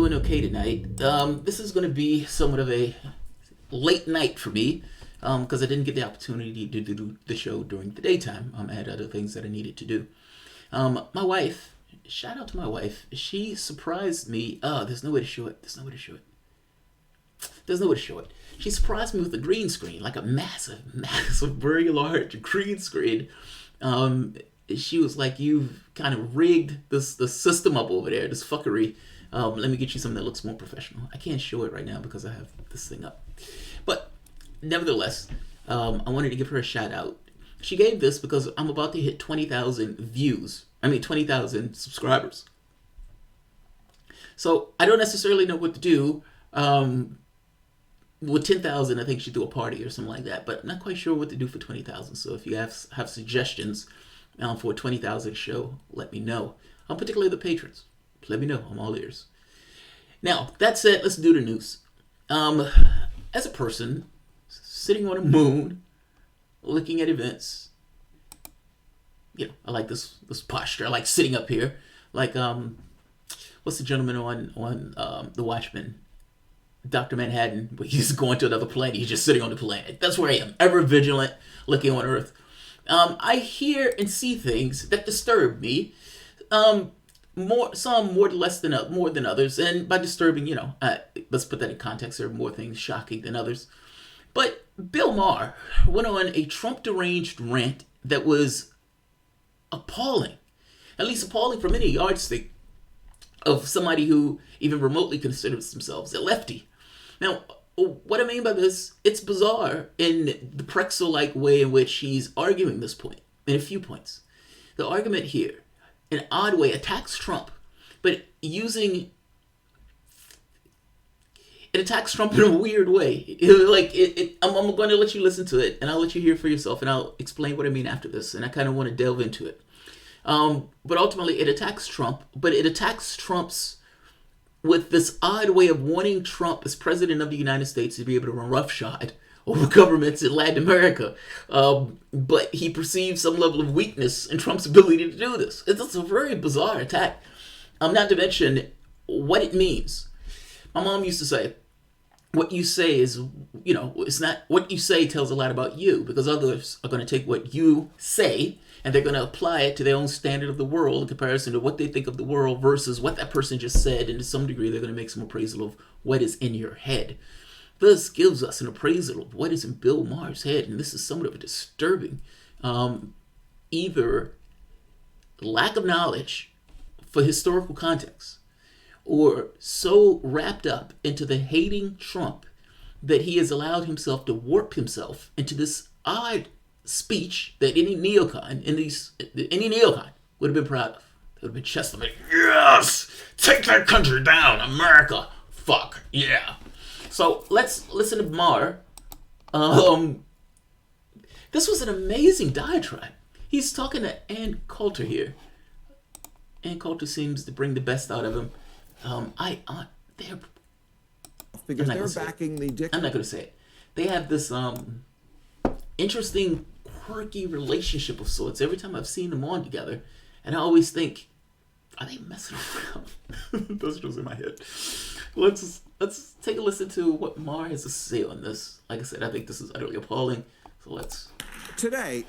doing okay tonight. This is going to be somewhat of a late night for me because I didn't get the opportunity to do the show during the daytime. I had other things that I needed to do. My wife, shout out to my wife, she surprised me. There's no way to show it. She surprised me with a green screen, like a massive, very large green screen. She was like, "You've kind of rigged the system up over there, this fuckery. Let me get you something that looks more professional." I can't show it right now because I have this thing up. But nevertheless, I wanted to give her a shout out. She gave this because I'm about to hit 20,000 views. 20,000 subscribers. So I don't necessarily know what to do. With 10,000, I think she'd do a party or something like that. But I'm not quite sure what to do for 20,000. So if you have suggestions for a 20,000 show, let me know. Particularly the patrons. Let me know. I'm all ears. Now, that said, let's do the news. As a person sitting on a moon, looking at events, I like this posture. I like sitting up here. Like, what's the gentleman on The Watchmen? Dr. Manhattan, but he's going to another planet. He's just sitting on the planet. That's where I am, ever vigilant, looking on Earth. I hear and see things that disturb me. Some more than others, and by disturbing, let's put that in context. There are more things shocking than others. But Bill Maher went on a Trump deranged rant that was appalling, at least appalling from any yardstick of somebody who even remotely considers themselves a lefty. Now, what I mean by this, it's bizarre in the Prexel-like way in which he's arguing this point, in a few points. The argument here, in an odd way, attacks Trump, but it attacks Trump in a weird way. I'm going to let you listen to it, and I'll let you hear for yourself, and I'll explain what I mean after this, and I kind of want to delve into it. But ultimately, it attacks Trump, but it attacks Trump's with this odd way of wanting Trump as president of the United States to be able to run roughshod over governments in Latin America. But he perceives some level of weakness in Trump's ability to do this. It's a very bizarre attack. Not to mention what it means. My mom used to say, what you say is, it's not what you say tells a lot about you, because others are going to take what you say and they're going to apply it to their own standard of the world in comparison to what they think of the world versus what that person just said. And to some degree, they're going to make some appraisal of what is in your head. This gives us an appraisal of what is in Bill Maher's head. And this is somewhat of a disturbing, either lack of knowledge for historical context, or so wrapped up into the hating Trump that he has allowed himself to warp himself into this odd speech that any neocon would have been proud of. They would have been chested like, yes, take that country down, America. Fuck yeah. So let's listen to Maher. This was an amazing diatribe. He's talking to Ann Coulter here. Ann Coulter seems to bring the best out of him. Because they're backing the dictator. I'm not going to say it. They have this interesting, quirky relationship of sorts. Every time I've seen them on together, and I always think, are they messing around? Those goes in my head. Let's take a listen to what Maher has to say on this. Like I said, I think this is utterly appalling. So let's. Today,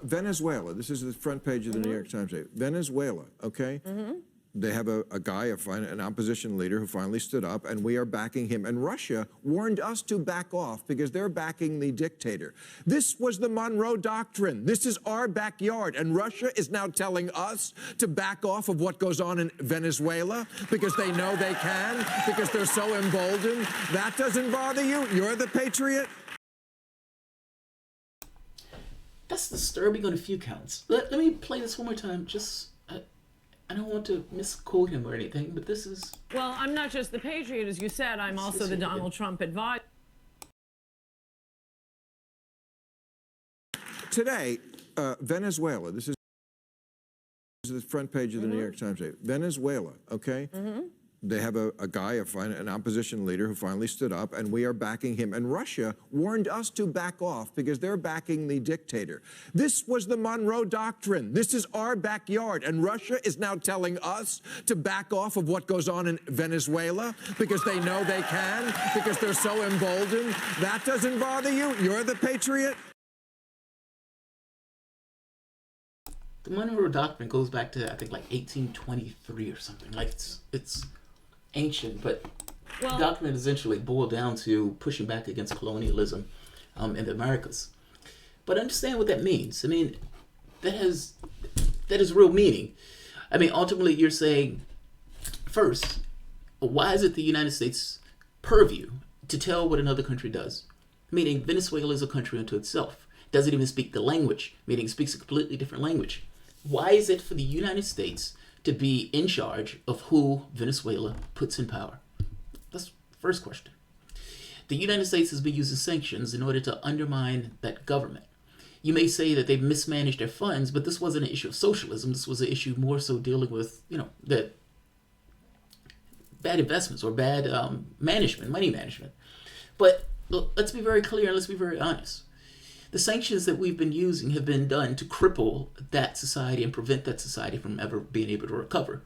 Venezuela. This is the front page of the New York Times today. Venezuela. Okay. They have a guy, an opposition leader who finally stood up, and we are backing him. And Russia warned us to back off because they're backing the dictator. This was the Monroe Doctrine. This is our backyard. And Russia is now telling us to back off of what goes on in Venezuela because they know they can, because they're so emboldened. That doesn't bother you? You're the patriot? That's disturbing on a few counts. Let me play this one more time. I don't want to misquote him or anything, but this is... Well, I'm not just the patriot, as you said. I'm also the Donald Trump advisor. Today, Venezuela. This is the front page of the New York Times today. Venezuela, okay? They have a guy, an opposition leader who finally stood up, and we are backing him. And Russia warned us to back off because they're backing the dictator. This was the Monroe Doctrine. This is our backyard. And Russia is now telling us to back off of what goes on in Venezuela because they know they can, because they're so emboldened. That doesn't bother you? You're the patriot? The Monroe Doctrine goes back to, I think, like 1823 or something. Like, it's ancient, but the doctrine essentially boiled down to pushing back against colonialism in the Americas. But understand what that means. I mean, that is real meaning. I mean, ultimately, you're saying, first, why is it the United States' purview to tell what another country does? Meaning, Venezuela is a country unto itself. Doesn't even speak the language, meaning it speaks a completely different language. Why is it for the United States to be in charge of who Venezuela puts in power? That's the first question. The United States has been using sanctions in order to undermine that government. You may say that they've mismanaged their funds, but this wasn't an issue of socialism. This was an issue more so dealing with, the bad investments or bad management, money management. But let's be very clear and let's be very honest. The sanctions that we've been using have been done to cripple that society and prevent that society from ever being able to recover.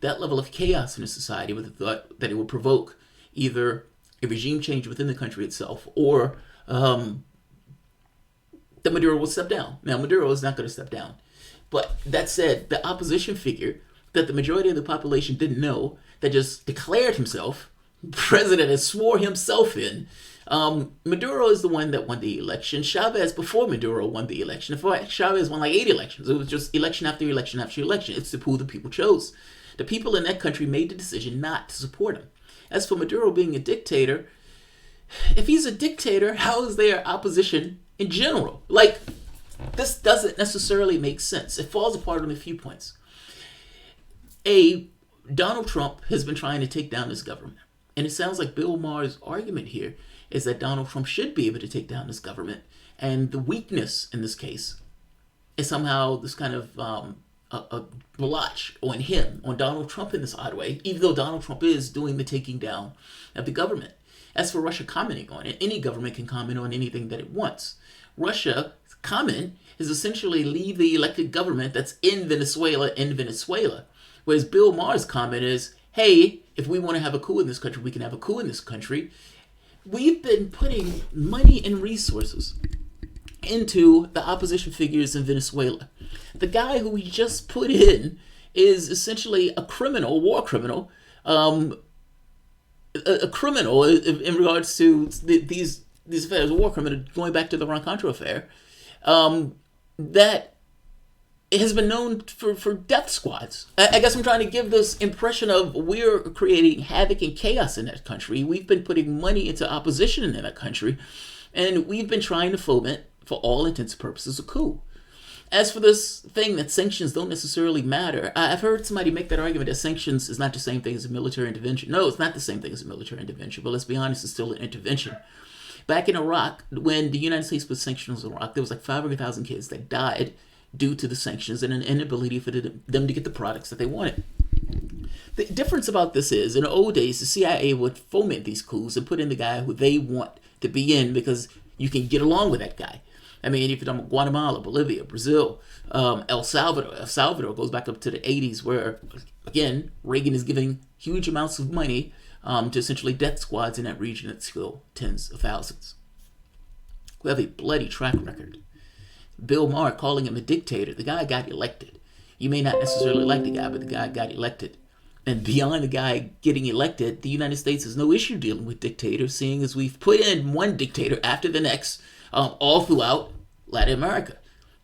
That level of chaos in a society with the thought that it would provoke either a regime change within the country itself or that Maduro will step down. Now, Maduro is not going to step down. But that said, the opposition figure that the majority of the population didn't know, that just declared himself president and swore himself in, Maduro is the one that won the election. Chavez, before Maduro, won the election. In fact, Chavez won like 8 elections. It was just election after election after election. It's who the people chose. The people in that country made the decision not to support him. As for Maduro being a dictator, if he's a dictator, how is there opposition in general? Like, this doesn't necessarily make sense. It falls apart on a few points. Donald Trump has been trying to take down this government. And it sounds like Bill Maher's argument here is that Donald Trump should be able to take down this government. And the weakness in this case is somehow this kind of a blotch on him, on Donald Trump in this odd way, even though Donald Trump is doing the taking down of the government. As for Russia commenting on it, any government can comment on anything that it wants. Russia's comment is essentially leave the elected government that's in Venezuela. Whereas Bill Maher's comment is, hey, if we want to have a coup in this country, we can have a coup in this country. We've been putting money and resources into the opposition figures in Venezuela. The guy who we just put in is essentially a criminal, war criminal, a criminal in regards to these affairs, a war criminal, going back to the Rant affair, that has been known for death squads. I guess I'm trying to give this impression of we're creating havoc and chaos in that country. We've been putting money into opposition in that country, and we've been trying to foment, for all intents and purposes, a coup. As for this thing that sanctions don't necessarily matter, I've heard somebody make that argument that sanctions is not the same thing as a military intervention. No, it's not the same thing as a military intervention, but let's be honest, it's still an intervention. Back in Iraq, when the United States put sanctions on Iraq, there was like 500,000 kids that died due to the sanctions and an inability for them to get the products that they wanted. The difference about this is, in the old days, the CIA would foment these coups and put in the guy who they want to be in because you can get along with that guy. I mean, if you're talking about Guatemala, Bolivia, Brazil, El Salvador. El Salvador goes back up to the 80s where, again, Reagan is giving huge amounts of money to essentially death squads in that region that kill tens of thousands. We have a bloody track record. Bill Maher calling him a dictator. The guy got elected. You may not necessarily like the guy, but the guy got elected. And beyond the guy getting elected, the United States has no issue dealing with dictators, seeing as we've put in one dictator after the next all throughout Latin America.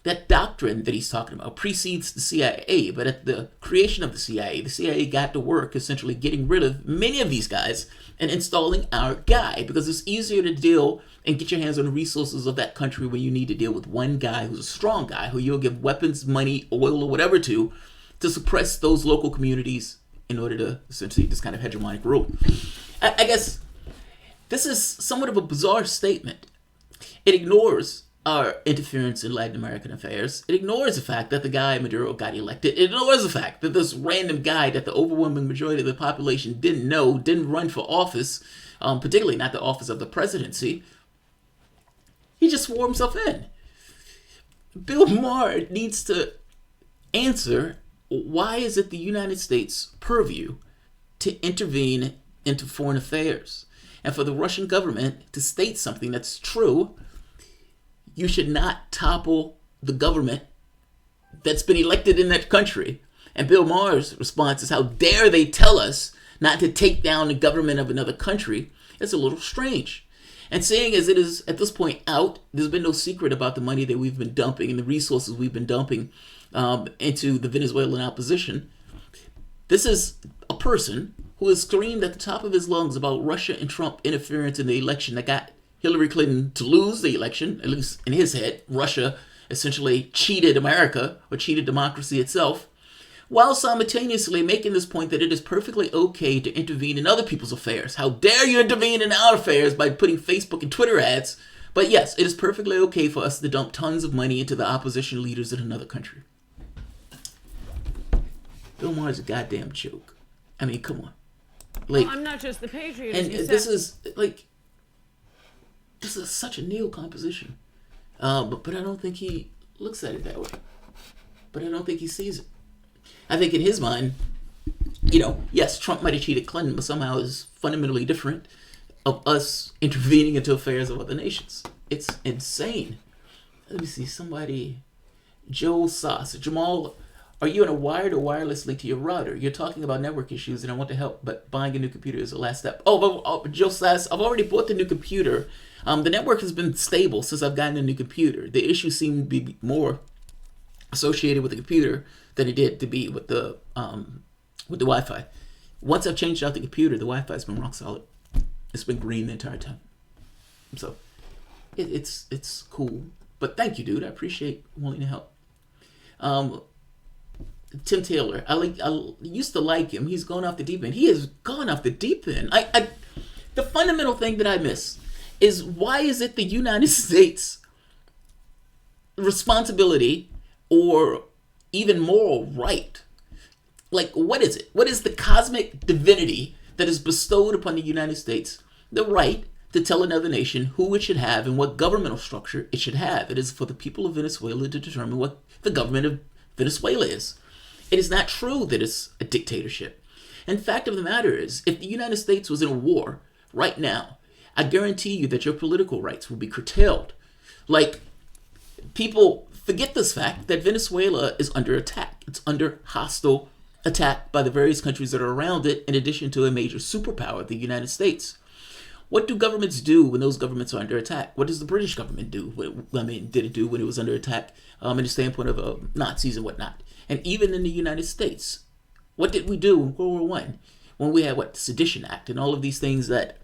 That doctrine that he's talking about precedes the CIA, but at the creation of the CIA got to work essentially getting rid of many of these guys and installing our guy, because it's easier to deal and get your hands on the resources of that country when you need to deal with one guy who's a strong guy, who you'll give weapons, money, oil, or whatever to suppress those local communities in order to essentially this kind of hegemonic rule. I guess this is somewhat of a bizarre statement. It ignores our interference in Latin American affairs. It ignores the fact that the guy Maduro got elected. It ignores the fact that this random guy that the overwhelming majority of the population didn't know, didn't run for office, particularly not the office of the presidency. He just swore himself in. Bill Maher needs to answer, why is it the United States' purview to intervene into foreign affairs? And for the Russian government to state something that's true, you should not topple the government that's been elected in that country. And Bill Maher's response is, how dare they tell us not to take down the government of another country? It's a little strange. And seeing as it is at this point out, there's been no secret about the money that we've been dumping and the resources we've been dumping into the Venezuelan opposition. This is a person who has screamed at the top of his lungs about Russia and Trump interference in the election that got Hillary Clinton to lose the election, at least in his head. Russia essentially cheated America, or cheated democracy itself, while simultaneously making this point that it is perfectly okay to intervene in other people's affairs. How dare you intervene in our affairs by putting Facebook and Twitter ads? But yes, it is perfectly okay for us to dump tons of money into the opposition leaders in another country. Bill Maher's a goddamn joke. I mean, come on. Like, well, I'm not just the Patriot. And this is such a neo-composition. But I don't think he looks at it that way. But I don't think he sees it. I think in his mind, yes, Trump might have cheated Clinton, but somehow is fundamentally different of us intervening into affairs of other nations. It's insane. Let me see, somebody, Joel Sauce, Jamarl, are you on a wired or wireless link to your router? You're talking about network issues and I want to help, but buying a new computer is the last step. Joel Sauce, I've already bought the new computer. The network has been stable since I've gotten a new computer. The issue seemed to be more associated with the computer than it did to be with the Wi-Fi. Once I've changed out the computer, the Wi-Fi's been rock solid. It's been green the entire time. So it's cool. But thank you, dude. I appreciate wanting to help. Tim Taylor, I used to like him. He's gone off the deep end. He has gone off the deep end. The fundamental thing that I miss is, why is it the United States' responsibility or even moral right? Like, what is it? What is the cosmic divinity that is bestowed upon the United States the right to tell another nation who it should have and what governmental structure it should have? It is for the people of Venezuela to determine what the government of Venezuela is. It is not true that it's a dictatorship. And the fact of the matter is, if the United States was in a war right now, I guarantee you that your political rights will be curtailed. Like, people forget this fact that Venezuela is under attack. It's under hostile attack by the various countries that are around it, in addition to a major superpower, the United States. What do governments do when those governments are under attack? What does the British government do? Did it do when it was under attack in the standpoint of Nazis and whatnot? And even in the United States, what did we do in World War I when we had the Sedition Act and all of these things that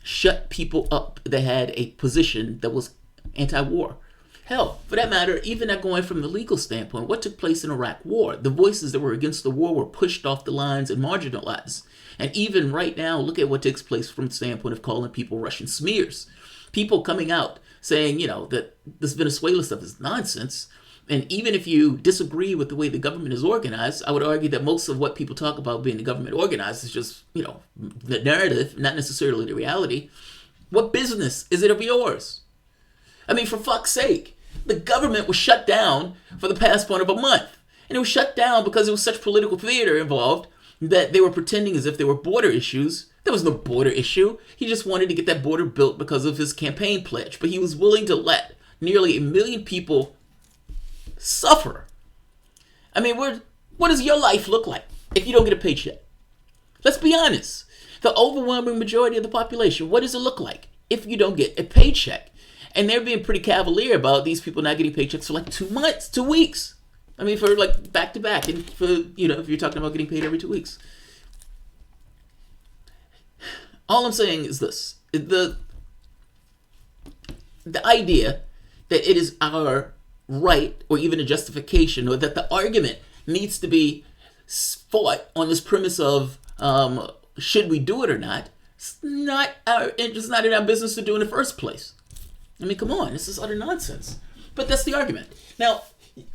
shut people up that had a position that was anti-war? Hell, for that matter, even not going from the legal standpoint, what took place in Iraq War? The voices that were against the war were pushed off the lines and marginalized. And even right now, look at what takes place from the standpoint of calling people Russian smears. People coming out saying, that this Venezuela stuff is nonsense. And even if you disagree with the way the government is organized, I would argue that most of what people talk about being the government organized is just, the narrative, not necessarily the reality. What business is it of yours? I mean, for fuck's sake, the government was shut down for the past part of a month. And it was shut down because there was such political theater involved that they were pretending as if there were border issues. There was no border issue. He just wanted to get that border built because of his campaign pledge. But he was willing to let nearly 1 million people suffer. I mean, what does your life look like if you don't get a paycheck? Let's be honest. The overwhelming majority of the population, what does it look like if you don't get a paycheck? And they're being pretty cavalier about these people not getting paychecks for 2 months, 2 weeks. I mean, for back to back, and for, if you're talking about getting paid every 2 weeks. All I'm saying is this: the idea that it is our right, or even a justification, or that the argument needs to be fought on this premise of should we do it or not, it's not in our business to do in the first place. I mean, come on, this is utter nonsense. But that's the argument. Now,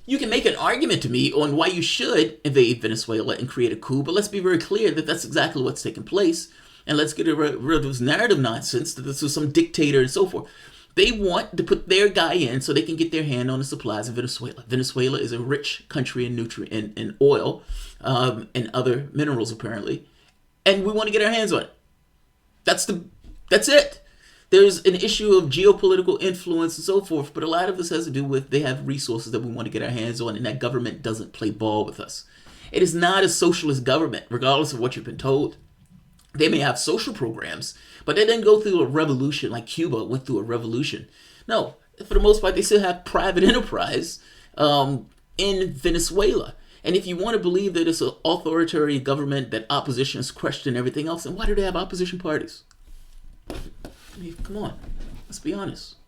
you can make an argument to me on why you should invade Venezuela and create a coup, but let's be very clear that that's exactly what's taking place. And let's get rid of this narrative nonsense that this was some dictator and so forth. They want to put their guy in so they can get their hand on the supplies of Venezuela. Venezuela is a rich country in nutrient in oil and other minerals, apparently. And we want to get our hands on it. That's it. There's an issue of geopolitical influence and so forth, but a lot of this has to do with they have resources that we want to get our hands on, and that government doesn't play ball with us. It is not a socialist government, regardless of what you've been told. They may have social programs, but they didn't go through a revolution like Cuba went through a revolution. No, for the most part, they still have private enterprise in Venezuela. And if you want to believe that it's an authoritarian government, that opposition is crushed and everything else, then why do they have opposition parties? I mean, come on, let's be honest.